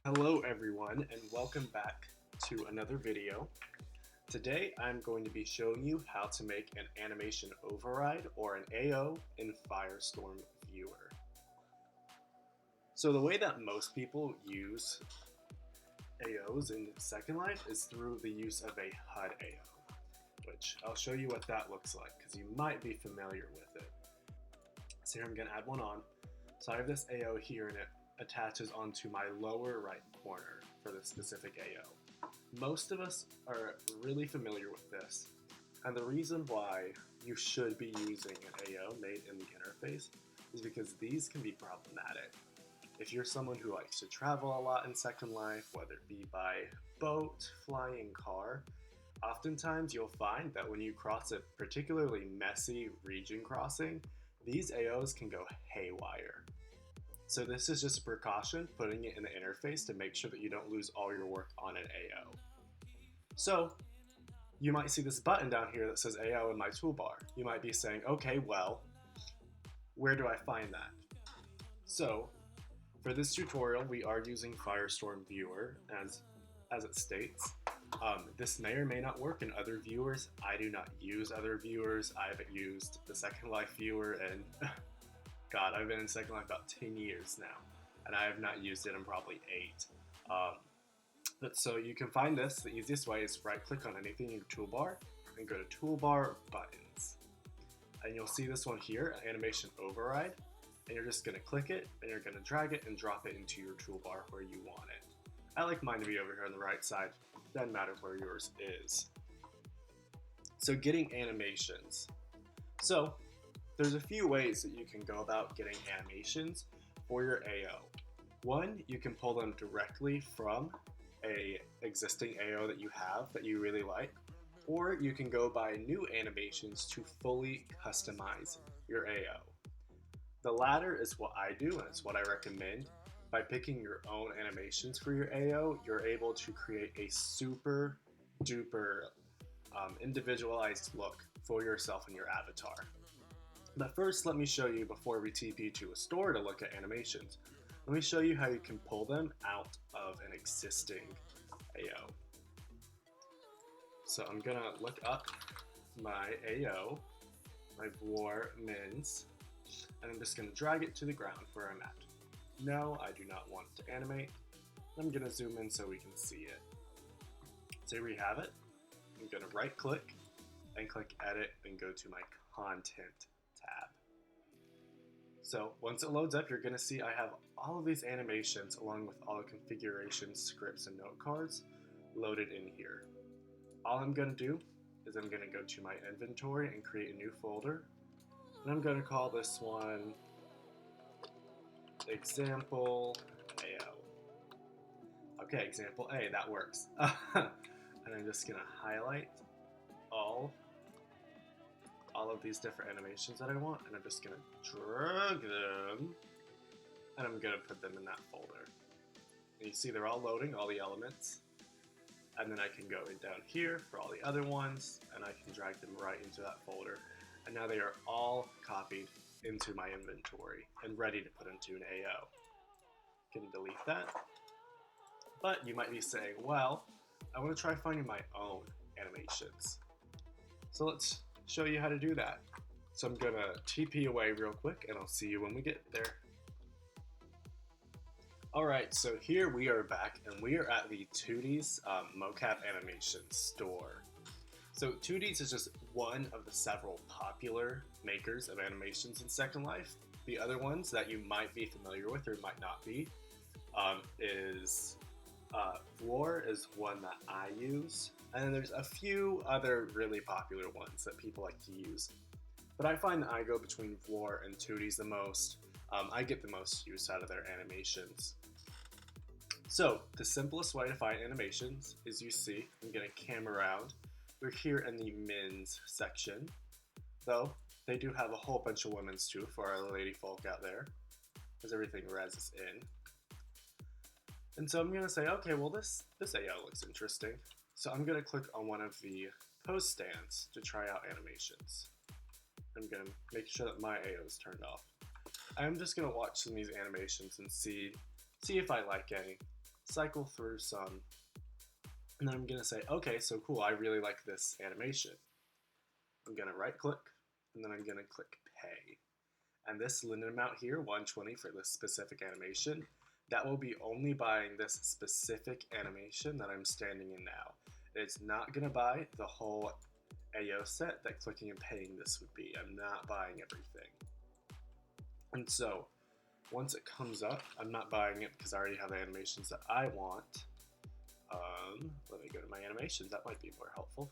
Hello everyone and welcome back to another video. Today I'm going to be showing you how to make an animation override or an AO in Firestorm Viewer. So the way that most people use AOs in Second Life is through the use of a HUD AO, which I'll show you what that looks like because you might be familiar with it. So here I'm going to add one on. So I have this AO here and it attaches onto my lower right corner for this specific AO. Most of us are really familiar with this, and the reason why you should be using an AO made in the interface is because these can be problematic. If you're someone who likes to travel a lot in Second Life, whether it be by boat, flying car, oftentimes you'll find that when you cross a particularly messy region crossing, these AOs can go haywire. So this is just a precaution, putting it in the interface to make sure that you don't lose all your work on an AO. So you might see this button down here that says AO in my toolbar. You might be saying, okay, well, where do I find that? So for this tutorial, we are using Firestorm Viewer as it states. This may or may not work in other viewers. I do not use other viewers. I haven't used the Second Life viewer and God, I've been in Second Life about 10 years now, and I have not used it in probably 8. But so you can find this, the easiest way is right click on anything in your toolbar and go to Toolbar Buttons. And you'll see this one here, Animation Override, and you're just going to click it, and you're going to drag it and drop it into your toolbar where you want it. I like mine to be over here on the right side, doesn't matter where yours is. So getting animations. So there's a few ways that you can go about getting animations for your AO. One, you can pull them directly from a existing AO that you have that you really like, or you can go buy new animations to fully customize your AO. The latter is what I do, and it's what I recommend. By picking your own animations for your AO, you're able to create a super duper individualized look for yourself and your avatar. But first, let me show you, before we TP to a store to look at animations, let me show you how you can pull them out of an existing AO. So I'm gonna look up my AO, my War Mins, and I'm just gonna drag it to the ground where I'm at. No, I do not want to animate. I'm gonna zoom in so we can see it. So here we have it. I'm gonna right click and click edit and go to my content tab. So once it loads up, you're going to see I have all of these animations along with all the configuration scripts and note cards loaded in here. All I'm going to do is I'm going to go to my inventory and create a new folder, and I'm going to call this one Example AO. Okay, Example A, that works. And I'm just going to highlight all of these different animations that I want, and I'm just going to drag them, and I'm going to put them in that folder. And you see they're all loading, all the elements, and then I can go down here for all the other ones, and I can drag them right into that folder, and now they are all copied into my inventory and ready to put into an AO. Can delete that, but you might be saying, well, I want to try finding my own animations. So let's show you how to do that. So I'm gonna TP away real quick and I'll see you when we get there. Alright, so here we are back and we are at the 2Ds mocap animation store. So 2Ds is just one of the several popular makers of animations in Second Life. The other ones that you might be familiar with or might not be is War is one that I use, and then there's a few other really popular ones that people like to use. But I find that I go between War and 2Ds the most. I get the most use out of their animations. So the simplest way to find animations is, you see, I'm going to cam around. We're here in the men's section, though they do have a whole bunch of women's too for our lady folk out there, because everything reses in. And so I'm going to say, okay, well this AO looks interesting. So I'm going to click on one of the post stands to try out animations. I'm going to make sure that my AO is turned off. I'm just going to watch some of these animations and see if I like any. cycle through some, and then I'm going to say, okay, so cool, I really like this animation. I'm going to right click, and then I'm going to click pay. And this limit amount here, 120 for this specific animation, that will be only buying this specific animation that I'm standing in now. It's not going to buy the whole AO set that clicking and paying this would be. I'm not buying everything. And so, once it comes up, I'm not buying it because I already have the animations that I want. Let me go to my animations, that might be more helpful.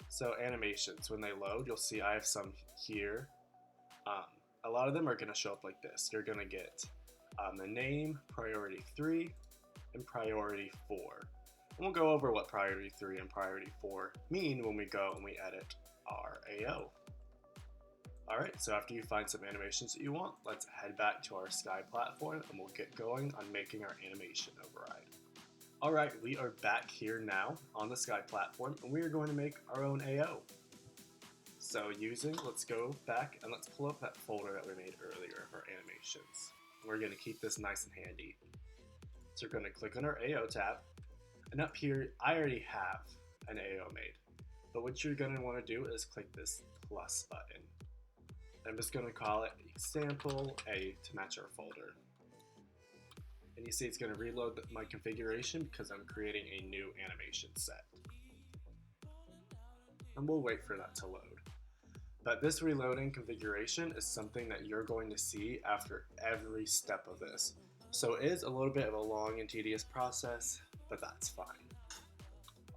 So animations, when they load, you'll see I have some here. A lot of them are going to show up like this. You're going to get the name, priority 3, and priority 4. And we'll go over what priority 3 and priority 4 mean when we go and we edit our AO. Alright, so after you find some animations that you want, let's head back to our Sky platform and we'll get going on making our animation override. Alright, we are back here now on the Sky platform and we are going to make our own AO. So let's go back and let's pull up that folder that we made earlier of our animations. We're going to keep this nice and handy. So we're going to click on our AO tab, and up here I already have an AO made. But what you're going to want to do is click this plus button. I'm just going to call it example A to match our folder. And you see it's going to reload my configuration because I'm creating a new animation set. And we'll wait for that to load. But this reloading configuration is something that you're going to see after every step of this. So it is a little bit of a long and tedious process, but that's fine.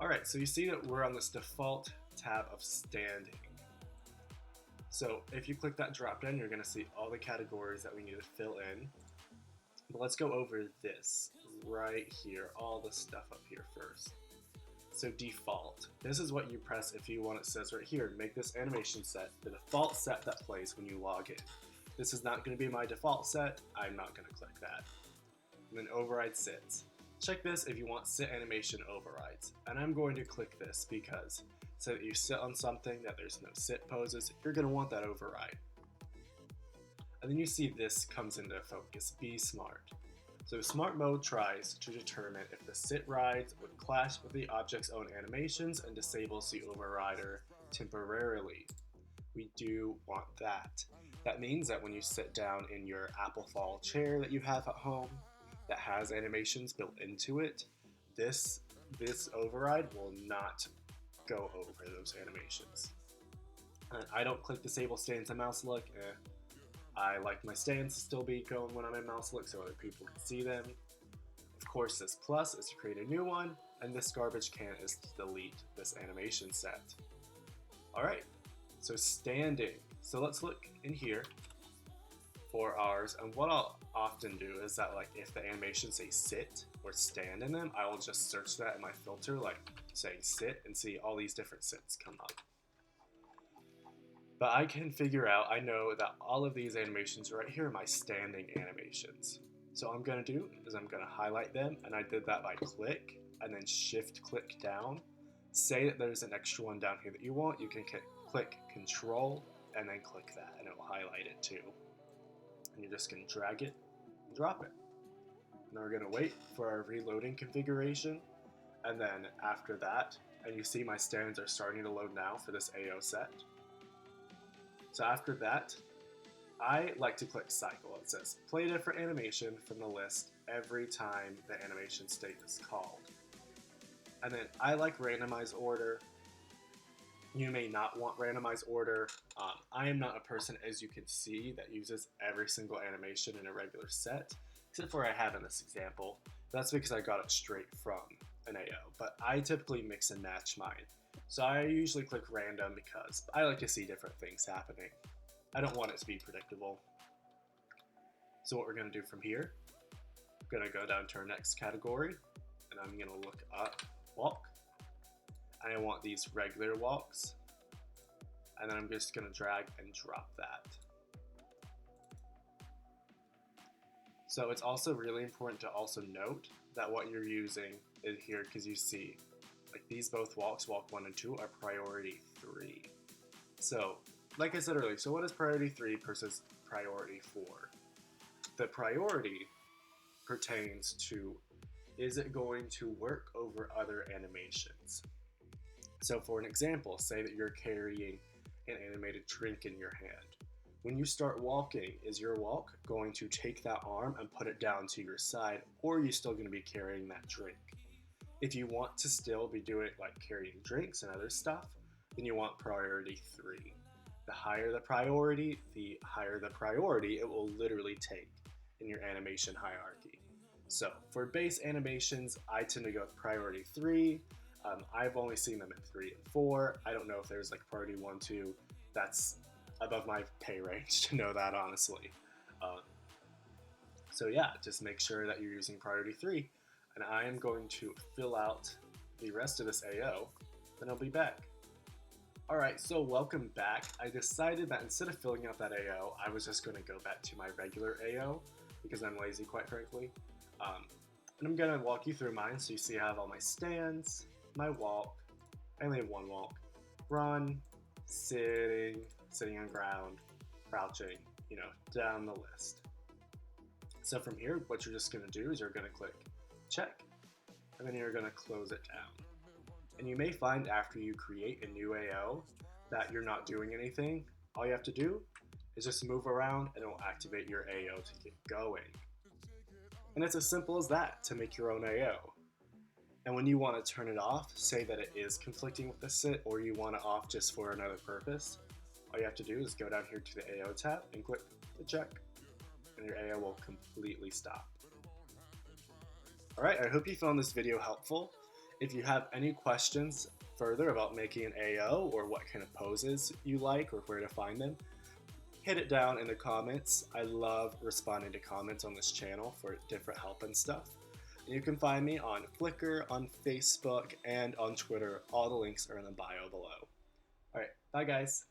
Alright, so you see that we're on this default tab of standing. So if you click that drop down, you're going to see all the categories that we need to fill in. But let's go over this right here, all the stuff up here first. So default, this is what you press if you want. It says right here, make this animation set the default set that plays when you log in. This is not going to be my default set, I'm not going to click that. And then override sits. Check this if you want sit animation overrides. And I'm going to click this because so that you sit on something that there's no sit poses, you're going to want that override. And then you see this comes into focus, be smart. So smart mode tries to determine if the sit rides would clash with the object's own animations and disables the overrider temporarily. We do want that. That means that when you sit down in your apple fall chair that you have at home that has animations built into it, this override will not go over those animations. And I don't click disable stands and mouse look. I like my stands to still be going when I'm in mouse look so other people can see them. Of course, this plus is to create a new one, and this garbage can is to delete this animation set. Alright, so standing. So let's look in here for ours, and what I'll often do is that like if the animations say sit or stand in them, I will just search that in my filter like saying sit and see all these different sits come up. But I can figure out, I know that all of these animations right here are my standing animations. So all I'm going to do is I'm going to highlight them, and I did that by click and then shift click down. Say that there's an extra one down here that you want, you can click control and then click that and it will highlight it too. And you're just going to drag it and drop it. And then we're going to wait for our reloading configuration, and then after that, and you see my stands are starting to load now for this AO set. So after that, I like to click cycle. It says play a different animation from the list every time the animation state is called. And then I like randomized order. You may not want randomized order. I am not a person, as you can see, that uses every single animation in a regular set, except for I have in this example. That's because I got it straight from an AO, but I typically mix and match mine. So I usually click random because I like to see different things happening. I don't want it to be predictable. So what we're going to do from here, I'm going to go down to our next category, and I'm going to look up walk. And I want these regular walks, and then I'm just going to drag and drop that. So it's also really important to also note that what you're using is here, because you see like these both walks, walk 1 and 2, are priority 3. So like I said earlier, so what is priority 3 versus priority 4? The priority pertains to, is it going to work over other animations? So for an example, say that you're carrying an animated drink in your hand. When you start walking, is your walk going to take that arm and put it down to your side, or are you still going to be carrying that drink? If you want to still be doing like carrying drinks and other stuff, then you want priority 3. The higher the priority it will literally take in your animation hierarchy. So for base animations, I tend to go with priority 3. I've only seen them at 3 and 4. I don't know if there's like priority 1, 2. That's above my pay range to know that, honestly. So yeah, just make sure that you're using priority 3. And I am going to fill out the rest of this AO, then I'll be back. Alright, so welcome back. I decided that instead of filling out that AO, I was just going to go back to my regular AO, because I'm lazy, quite frankly. And I'm going to walk you through mine so you see I have all my stands, my walk, I only have one walk, run, sitting on ground, crouching, down the list. So from here, what you're just going to do is you're going to click check, and then you're going to close it down. And you may find after you create a new AO that you're not doing anything. All you have to do is just move around and it will activate your AO to get going. And it's as simple as that to make your own AO. And when you want to turn it off, say that it is conflicting with the sit or you want it off just for another purpose, all you have to do is go down here to the AO tab and click the check, and your AO will completely stop. Alright, I hope you found this video helpful. If you have any questions further about making an AO or what kind of poses you like or where to find them, hit it down in the comments. I love responding to comments on this channel for different help and stuff. And you can find me on Flickr, on Facebook, and on Twitter. All the links are in the bio below. Alright, bye guys.